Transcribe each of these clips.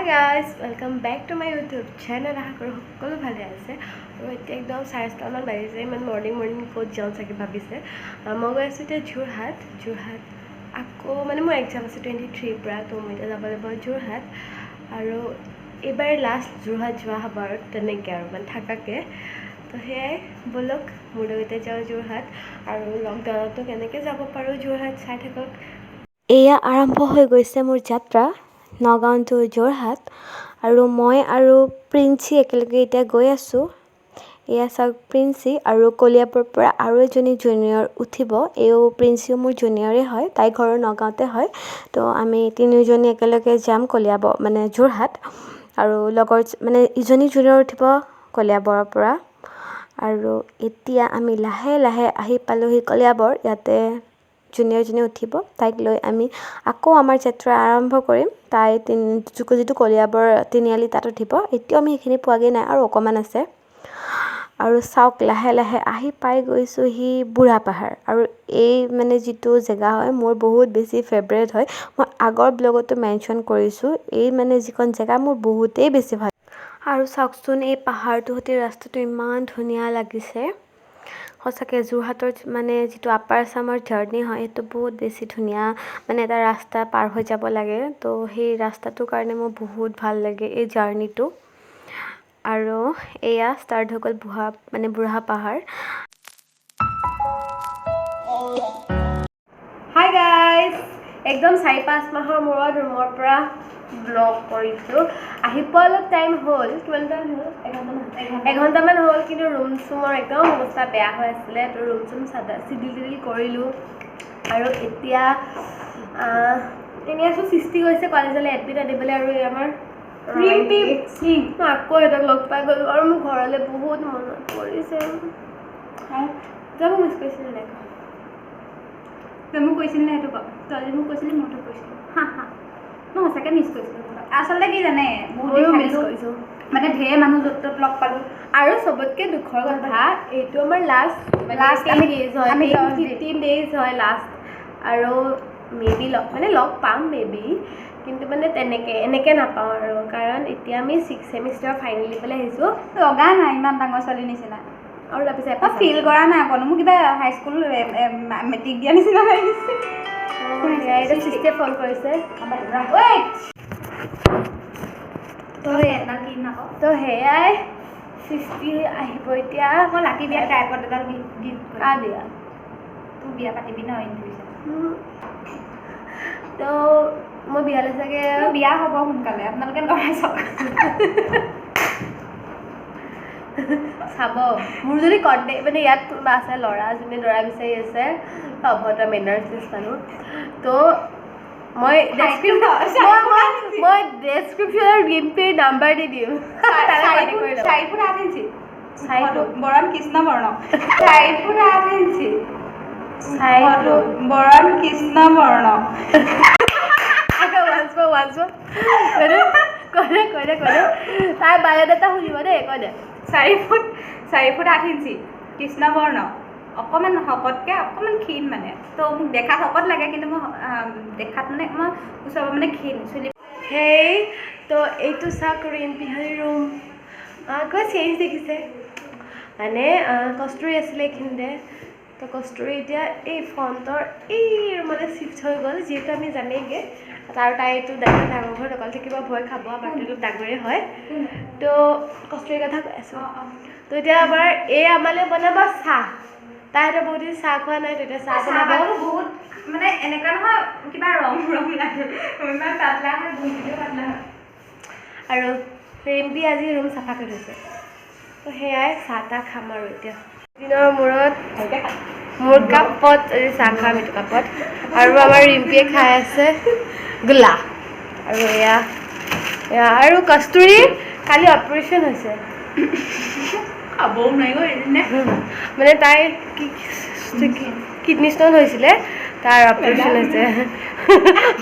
Hi guys, welcome back to my YouTube channel. আশা কৰোঁ সকলো ভালে আছে আৰু এতিয়া একদম 4:30মান বাজিছে ইমান মৰ্ণিং ক'ত যাওঁ চাগে ভাবিছে মই গৈ আছোঁ এতিয়া যোৰহাট আকৌ মানে মোৰ এক্সাম আছে 23 পৰা তো মই এতিয়া যাব লাগিব যোৰহাট আৰু এইবাৰ লাষ্ট যোৰহাট যোৱা হ'ব আৰু তেনেকৈ আৰু মানে থাকাকৈ তো সেয়াই ব'লক মোৰ লগতে যাওঁ যোৰহাট আৰু লকডাউনতো কেনেকৈ যাব পাৰোঁ যোৰহাট চাই থাকক। এয়া আৰম্ভ হৈ গৈছে মোৰ যাত্ৰা নগাঁও টু যোৰহাট আৰু মই আৰু প্ৰিন্সি একেলগে এতিয়া গৈ আছোঁ। এয়া চাওক প্ৰিন্সি আৰু কলিয়াবৰ পৰা আৰু এজনী জুনিয়ৰ উঠিব। এও প্ৰিন্সিও মোৰ জুনিয়ৰে হয়, তাইৰ ঘৰৰ নগাঁৱতে হয়। তো আমি তিনিওজনী একেলগে যাম কলিয়াবৰ মানে যোৰহাট আৰু লগৰ মানে ইজনী জুনিয়ৰ উঠিব কলিয়াবৰৰ পৰা আৰু এতিয়া আমি লাহে লাহে আহি পালোহি কলিয়াবৰ। ইয়াতে জুনিয়ৰজনী উঠিব, তাইক লৈ আমি আকৌ আমাৰ যাত্ৰা আৰম্ভ কৰিম। তাই যিটো কলিয়াবৰ তিনিআলি তাত উঠিব। এতিয়াও আমি সেইখিনি পোৱাগৈ নাই আৰু অকণমান আছে আৰু চাওক লাহে লাহে আহি পাই গৈছোঁহি বুঢ়া পাহাৰ আৰু এই মানে যিটো জেগা হয় মোৰ বহুত বেছি ফেভৰেট হয়। মই আগৰ ব্লগতো মেনশ্যন কৰিছোঁ এই মানে যিখন জেগা মোৰ বহুতেই বেছি ভাল আৰু চাওকচোন এই পাহাৰটো সৈতে ৰাস্তাটো ইমান ধুনীয়া লাগিছে। সঁচাকৈ যোৰহাটৰ মানে যিটো আপাৰ আছামৰ জাৰ্ণি হয় সেইটো বহুত বেছি ধুনীয়া, মানে এটা ৰাস্তা পাৰ হৈ যাব লাগে। তো সেই ৰাস্তাটোৰ কাৰণে মোৰ বহুত ভাল লাগে এই জাৰ্ণিটো আৰু এয়া ষ্টাৰ্ট হৈ গ'ল বুঢ়া পাহাৰ। হাই গাইজ, একদম 4-5 মাহৰ মূৰত ৰুমৰ পৰা ব্লগ কৰিছোঁ। আহি পোৱা অলপ টাইম হ'ল, কিমান টাইম হ'ল? এঘণ্টামান হ'ল, কিন্তু ৰুম চুমৰ একদম অৱস্থা বেয়া হৈ আছিলে। তো ৰুম চুম চিডিল কৰিলোঁ আৰু এতিয়া এনেই আছোঁ। সৃষ্টি গৈছে কলেজলৈ এডমিট আনিবলৈ আৰু এই আমাৰ ৰিম্পি মই আকৌ সিহঁতক লগ পাই গ'লোঁ আৰু মোৰ ঘৰলৈ বহুত মনত পৰিছে। যাব মিছ কৰিছিলে নাই? তই মোক কৈছিলি নে সেইটো ক? তই মোক কৈছিলি মই তোক কৈছিলোঁ। মই সঁচাকৈ মিছ কৰিছিলোঁ। আচলতে কি জানে, ময়ো মিছ কৰিছোঁ। মানে ঢেৰ মানুহ য'ত ত'ত লগ পালোঁ আৰু চবতকৈ দুখৰ কথা এইটো আমাৰ লাষ্ট 15 ডেইজ হয় লাষ্ট আৰু মেবি লগ পাম মেবি, কিন্তু মানে এনেকৈ নাপাওঁ আৰু কাৰণ এতিয়া আমি 6th ছেমিষ্টাৰ ফাইনেল দিবলৈ আহিছোঁ। লগা নাই ইমান ডাঙৰ ছোৱালীৰ নিচিনা আৰু তাৰপিছত মই ফিল কৰা নাই অকণো। মোৰ কিবা হাইস্কুল মেট্ৰিক দিয়া নিচিনা লাগিছে। সৃষ্টিয়ে ফোন কৰিছে তো সেয়াই সৃষ্টি আহিব এতিয়া। মই লাকি বিয়াত ট্ৰাইপড এডাল গিফ্ট দিয়া তোৰ বিয়া পাতিবি ন ইনভিটেশ্যন। তো মই বিয়ালৈ চাগে বিয়া হ'ব সোনকালে, আপোনালোকে লৰাই চাওক। চাব মোৰ যদি কণ্টেক্ট মানে ইয়াত কোনোবা আছে ল'ৰা যোনে ল'ৰা বিচাৰি আছে অভদ্ৰ মেনাৰ্ছলেছ মানুহ, তো মই ডেছক্ৰিপশ্যনত ৰিম্পিৰ নাম্বাৰ দি দিম। 4 ফুট 8 ইঞ্চি বৰণ কৃষ্ণ বৰ্ণ 4 ফুট 8 ইঞ্চি বৰণ কৃষ্ণ বৰ্ণ তাই বায়'ডাটা শুনিব দেই, কৈ দে 4 ফুট 8 ইঞ্চি কৃষ্ণ বৰ্ণ, অকণমান শকতকৈ অকণমান ক্ষীণ মানে। তো মোক দেখাত শকত লাগে কিন্তু মই দেখাত মানে মই ওচৰৰ মানে ক্ষীণ চুলি। সেই তো এইটো চাওক ৰিম্পিহঁতৰ ৰুম কিবা চেঞ্জ দেখিছে মানে কস্তুৰী আছিলে এইখিনিতে। তো কস্তুৰী এতিয়া এই ফ্ৰণ্টৰ এই ৰুমলৈ চিফ্ট হৈ গ'ল, যিহেতু আমি জানেইগৈ আৰু তাই এইটো ডাঙৰ ঘৰত অকল থাকিব ভয় খাব, বাকী অলপ ডাঙৰেই হয়। তো কস্তুৰীৰ কথা কৈ আছোঁ। তো এতিয়া আমাৰ আমালৈ বনাব চাহ। তাইহঁতে বহুত দিন চাহ খোৱা নাই, তেতিয়া চাহ বনাব। বহুত মানে এনেকুৱা নহয় কিবা ৰং লাগে, ইমান পাতলা হয় বহুত পাতলা হয়। আৰু ৰিম্পি আজি ৰুম চাফা কৰি থৈছে। তো সেয়াই চাহ তাহ খাম আৰু এতিয়া দিনৰ মূৰত মোৰ কাপত চাহ খাম, এইটো কাপত। আৰু আমাৰ ৰিম্পিয়ে খাই আছে গোল্লা আৰু এয়া আৰু কস্তুৰী কালি অপাৰেশ্যন হৈছে। খাবও নোৱাৰিব এদিনে মানে তাইৰ কিডনী ষ্ট'ন হৈছিলে, তাৰ অপাৰেশ্যন হৈছে।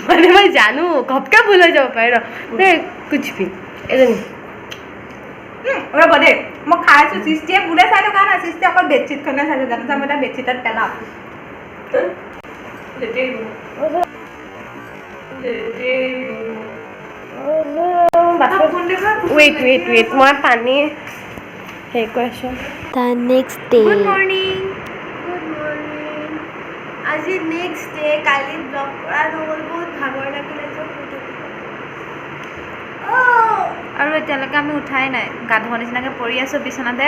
মানে মই জানো ঘপকৈ ভুল হৈ যাব পাৰে ন কুচবি এজনী ৰ'ব দেই, মই খাইছোঁ। সৃষ্টিয়ে বোলে চাই থকা নাই, সৃষ্টি অকল বেডশ্বীটখনে চাইছোঁ। জানো মই এটা বেডশ্বীটত পেলাম ৱেইট মই পানী হেৰি কৰিছোঁ The next day. Good morning আজি নেক্সট ডে কালি ব্লগ কৰা নহ'ল বহুত ভাগৰ লাগিলে আৰু এতিয়ালৈকে আমি উঠাই নাই গা ধোৱা নিচিনাকৈ পৰি আছোঁ বিচনাতে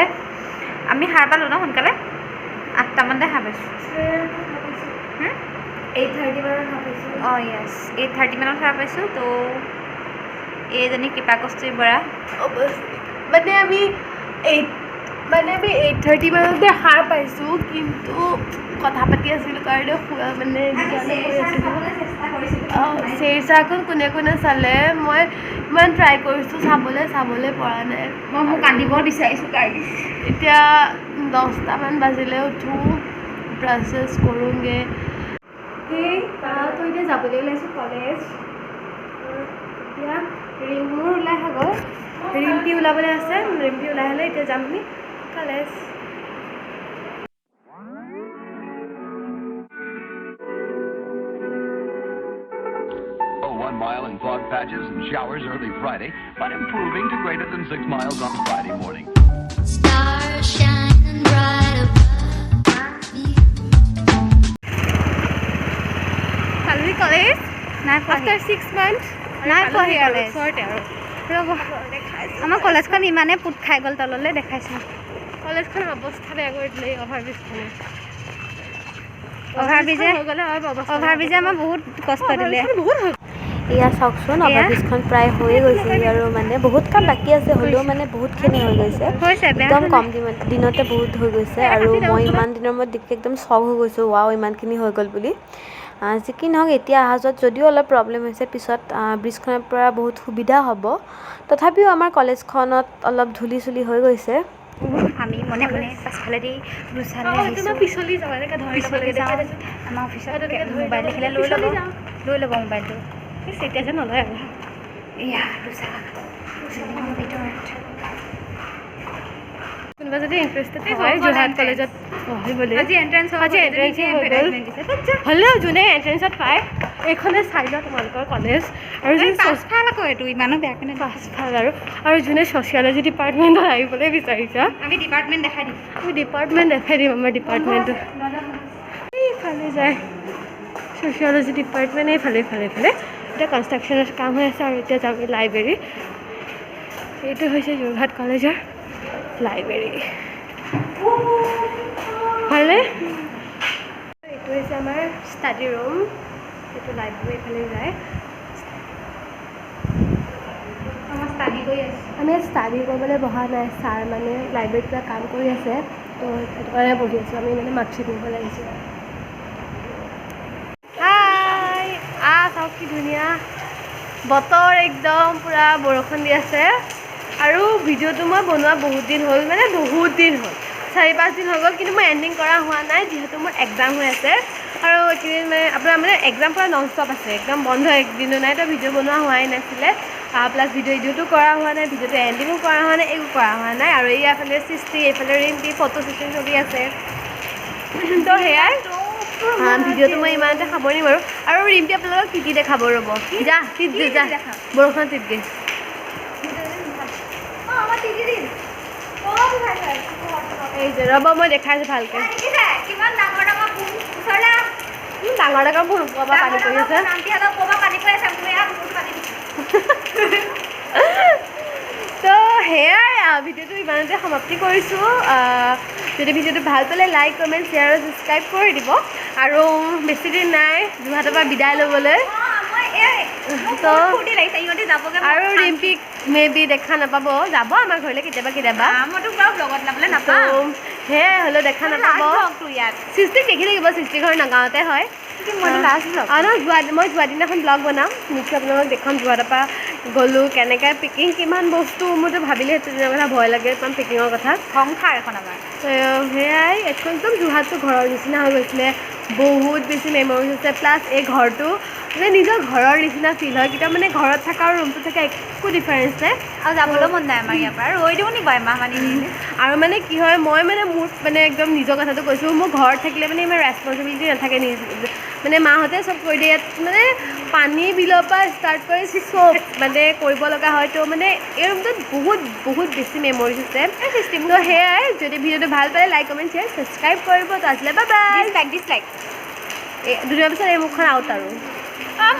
আমি সাৰ পালোঁ ন সোনকালে 8টামানতে সাৰ পাইছোঁ 8:30 মানত সাৰ পাইছোঁ অঁ য়েছ 8:30 মানত সাৰ পাইছোঁ তো এইজনী কৃপা কস্তুৰী বৰা মানে আমি 8:30 মানতে সাৰ পাইছোঁ কিন্তু কথা পাতি আছিলোঁ কাৰণে মানে চেৰচাখন কোনে কোনে চালে মই ইমান ট্ৰাই কৰিছোঁ চাবলৈ পৰা নাই মই মোক কান্দিব বিচাৰিছোঁ কাৰণে এতিয়া 10টামান বাজিলে উঠোঁ ব্ৰাছ কৰোঁগৈ সেই তো এতিয়া যাবলৈ ওলাইছোঁ কলেজ এতিয়া মোৰ ওলাই গ'ল ৰিম্পি ওলাবলৈ আছে ৰিম্পি ওলাই হ'লে এতিয়া যাম আমি কলেজ1 mile in fog patches and showers early Friday, but improving to greater than 6 miles on Friday morning. Stars shining bright above me. Kali college নাই after 6 months নাই পঢ়ি কলেজ ওচৰতে আৰু ৰ'ব আমাৰ কলেজখন ইমানেই পুত খাই গ'ল তললৈ দেখাইছোঁ কলেজখন অৱস্থা বেয়া কৰি দিলে অভাৰব্ৰিজখনে অভাৰব্ৰিজে আমাৰ বহুত কষ্ট দিলে এয়া চাওকচোন অভাৰব্ৰিজখন প্ৰায় হৈয়ে গৈছে আৰু মানে বহুত কাম বাকী আছে হ'লেও মানে বহুতখিনি হৈ গৈছে একদম কম দিনতে বহুত হৈ গৈছে আৰু মই ইমান দিনৰ মূৰত দেখি একদম চক হৈ গৈছোঁ ৱাও ইমানখিনি হৈ গ'ল বুলি যি কি নহওক এতিয়া অহা যোৱাত যদিও অলপ প্ৰব্লেম হৈছে পিছত ব্ৰিজখনৰ পৰা বহুত সুবিধা হ'ব তথাপিও আমাৰ কলেজখনত অলপ ধূলি চুলি হৈ গৈছে আমি মনে মনে পাছফালেদি গুচালে পিছলি যাওঁ এনেকৈ ধৰি আমাৰ অফিচত মোবাইল দেখিলে লৈ ল'ব মোবাইলটো তেতিয়া যে নলয় আৰু এয়া ভিতৰত কোনোবা যদি ইণ্টাৰেষ্টেড হয় যোৰহাট কলেজত পঢ়িবলৈ আজি এণ্ট্ৰেঞ্চ হ'লেও যোনে এণ্ট্ৰেঞ্চত পায় এইখনে চাই লোৱা তোমালোকৰ কলেজ আৰু যোনে পাছফাল আকৌ এইটো ইমানো বেয়াকৈ নাই পাছফাল আৰু যোনে ছ'চিয়লজি ডিপাৰ্টমেণ্টত আহিবলৈ বিচাৰিছা আমি ডিপাৰ্টমেণ্ট দেখাই দিম আমি ডিপাৰ্টমেণ্ট দেখাই দিম আমাৰ ডিপাৰ্টমেণ্টটো এইফালে যায় ছ'চিয়লজি ডিপাৰ্টমেণ্ট এইফালে এতিয়া কনষ্ট্ৰাকশ্যনৰ কাম হৈ আছে আৰু এতিয়া যাম লাইব্ৰেৰী এইটো হৈছে যোৰহাট কলেজৰ লাইব্ৰেৰী ভালে এইটো হৈছে আমাৰ ষ্টাডি ৰুম এইটো লাইব্ৰেৰী এইফালে যায় আমি ষ্টাডি কৰিবলৈ বহা নাই ছাৰ মানে লাইব্ৰেৰীত কিবা কাম কৰি আছে তো সেইটো কাৰণে বহি আছোঁ আমি মানে মাৰ্কশ্বিট নিব লাগিছোঁ হাই চাওক কি ধুনীয়া বতৰ একদম পূৰা বৰষুণ দি আছে আৰু ভিডিঅ'টো মই বনোৱা বহুত দিন হ'ল 4-5 দিন হৈ গ'ল কিন্তু মই এণ্ডিং কৰা হোৱা নাই যিহেতু মোৰ এক্সাম হৈ আছে আৰু এইকেইদিন মানে আপোনাৰ মানে এক্সাম পৰা নন ষ্টপ আছে একদম বন্ধ একদিনো নাই তো ভিডিঅ' বনোৱা হোৱাই নাছিলে প্লাছ ভিডিঅ' এডিটো কৰা হোৱা নাই ভিডিঅ'টো এণ্ডিঙো কৰা হোৱা নাই একো কৰা হোৱা নাই আৰু এইফালে সৃষ্টি এইফালে ৰিম্পি ফটো ছেশ্যন চলি আছে তো সেয়াই ভিডিঅ'টো মই ইমানতে সামৰিম আৰু ৰিম্পি আপোনালোকক কি দেখাব ৰ'ব যা বৰষুণ তিতগে এই যে ৰ'ব মই দেখাইছোঁ ভালকৈ ডাঙৰ ভুল ক'ৰবাত পানী পৰি আছে তো সেয়াই ভিডিঅ'টো ইমানতে সমাপ্তি কৰিছোঁ যদি ভিডিঅ'টো ভাল পালে লাইক কমেণ্ট শ্বেয়াৰ আৰু ছাবস্ক্ৰাইব কৰি দিব আৰু বেছিদিন নাই যোৰহাটৰ পৰা বিদায় ল'বলৈ তো আৰু ৰিম্পিক মেবি দেখা নাপাব যাব আমাৰ ঘৰলৈ কেতিয়াবা সেয়াই হ'লেও দেখা নাপাব সৃষ্টিক দেখি থাকিব সৃষ্টি ঘৰ নগাঁৱতে হয় মই যোৱা দিনাখন ব্লগ বনাম নিশ্চয় আপোনালোকক দেখাম যোৰহাটৰ পৰা গ'লোঁ কেনেকৈ পেকিং কিমান বস্তু মইতো ভাবিলে সেইটো দিনৰ কথা ভয় লাগে ইমান পেকিঙৰ কথা সংসাৰ এখন আমাৰ সেয়াই একদম যোৰহাটটো ঘৰৰ নিচিনা হৈ গৈছিলে বহুত বেছি মেমৰিজ আছে প্লাছ এই ঘৰটো মানে নিজৰ ঘৰৰ নিচিনা ফিল হয় কেতিয়াও মানে ঘৰত থকা আৰু ৰুমটো থকা একো ডিফাৰেঞ্চ নাই আৰু যাবলৈ মন নাই আমাৰ ইয়াৰ পৰা ৰৈ দিওঁ নি বাৰু এমাহ মানি আৰু মানে কি হয় মই মানে মোৰ মানে একদম নিজৰ কথাটো কৈছোঁ মোৰ ঘৰত থাকিলে মানে ইমান ৰেচপনচিবিলিটি নাথাকে মানে মাহঁতে চব কৰি দিয়ে ইয়াত মানে পানী বিলৰ পৰা ষ্টাৰ্ট কৰি চব মানে কৰিব লগা হয় তো মানে এই ৰুমটোত বহুত বেছি মেমৰিজ আছে তো সেয়াই যদি ভিডিঅ'টো ভাল পালে লাইক কমেণ্ট শ্বেয়াৰ ছাবস্ক্ৰাইব কৰিব তো আজিলে বাই বাই ডিছলাইক দুদিনৰ পিছত এই মুখখন আউট আৰু মই